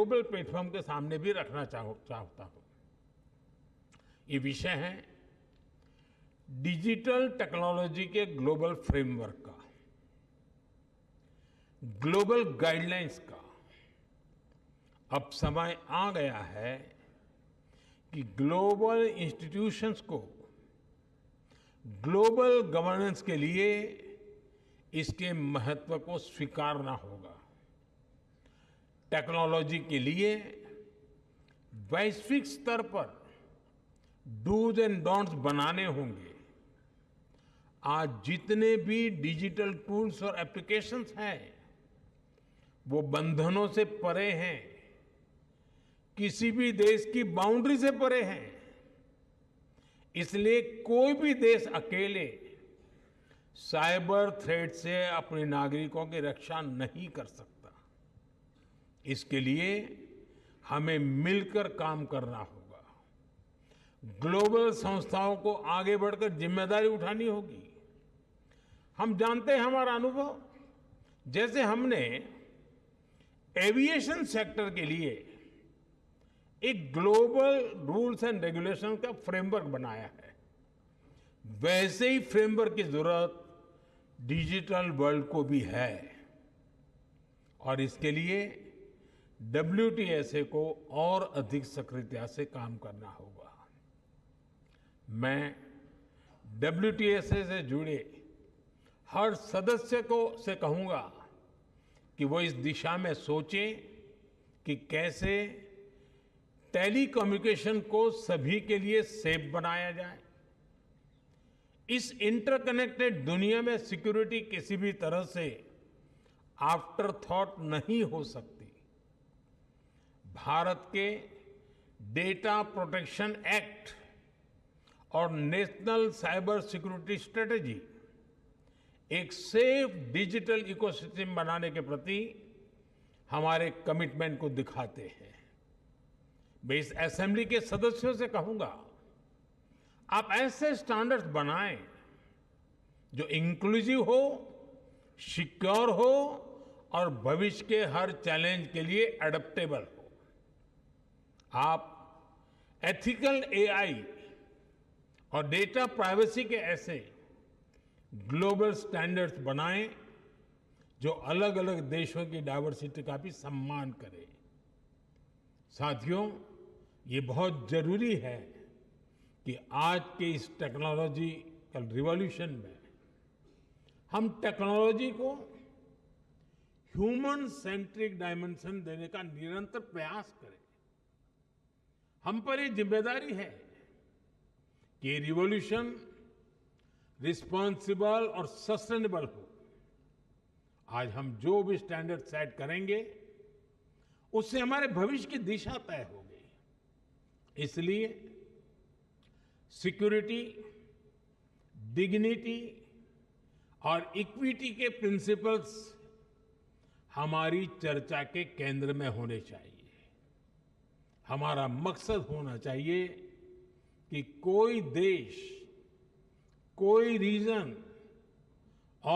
Global platform के सामने भी रखना चाहता हूं। ये विषय है डिजिटल टेक्नोलॉजी के ग्लोबल फ्रेमवर्क का, ग्लोबल गाइडलाइंस का। अब समय आ गया है कि ग्लोबल इंस्टीट्यूशंस को ग्लोबल गवर्नेंस के लिए इसके महत्व को स्वीकारना होगा। टेक्नोलॉजी के लिए वैश्विक स्तर पर डूज एंड डोंट्स बनाने होंगे। आज जितने भी डिजिटल टूल्स और एप्लीकेशंस हैं वो बंधनों से परे हैं, किसी भी देश की बाउंड्री से परे हैं। इसलिए कोई भी देश अकेले साइबर थ्रेट से अपने नागरिकों की रक्षा नहीं कर सकता। इसके लिए हमें मिलकर काम करना होगा। ग्लोबल संस्थाओं को आगे बढ़कर जिम्मेदारी उठानी होगी। हम जानते हैं, हमारा अनुभव, जैसे हमने एविएशन सेक्टर के लिए एक ग्लोबल रूल्स एंड रेगुलेशन का फ्रेमवर्क बनाया है, वैसे ही फ्रेमवर्क की जरूरत डिजिटल वर्ल्ड को भी है। और इसके लिए WTSA को और अधिक सक्रियता से काम करना होगा। मैं WTSA से जुड़े हर सदस्य को से कहूंगा कि वो इस दिशा में सोचें कि कैसे टेलीकम्युनिकेशन को सभी के लिए सेफ बनाया जाए। इस इंटरकनेक्टेड दुनिया में सिक्योरिटी किसी भी तरह से आफ्टर थॉट नहीं हो सकती। भारत के डेटा प्रोटेक्शन एक्ट और नेशनल साइबर सिक्योरिटी स्ट्रेटेजी एक सेफ डिजिटल इकोसिस्टम बनाने के प्रति हमारे कमिटमेंट को दिखाते हैं। मैं इस असेंबली के सदस्यों से कहूंगा, आप ऐसे स्टैंडर्ड्स बनाएं जो इंक्लूसिव हो, सिक्योर हो और भविष्य के हर चैलेंज के लिए एडेप्टेबल हो। आप एथिकल AI और डेटा प्राइवेसी के ऐसे ग्लोबल स्टैंडर्ड्स बनाएं जो अलग अलग देशों की डाइवर्सिटी का भी सम्मान करें। साथियों, ये बहुत जरूरी है कि आज के इस टेक्नोलॉजिकल रिवॉल्यूशन में हम टेक्नोलॉजी को ह्यूमन सेंट्रिक डायमेंशन देने का निरंतर प्रयास करें। हम पर ये जिम्मेदारी है कि ये रिवॉल्यूशन रिस्पॉन्सिबल और सस्टेनेबल हो। आज हम जो भी स्टैंडर्ड सेट करेंगे उससे हमारे भविष्य की दिशा तय होगी। इसलिए सिक्योरिटी, डिग्निटी और इक्विटी के प्रिंसिपल्स हमारी चर्चा के केंद्र में होने चाहिए। हमारा मकसद होना चाहिए कि कोई देश, कोई रीजन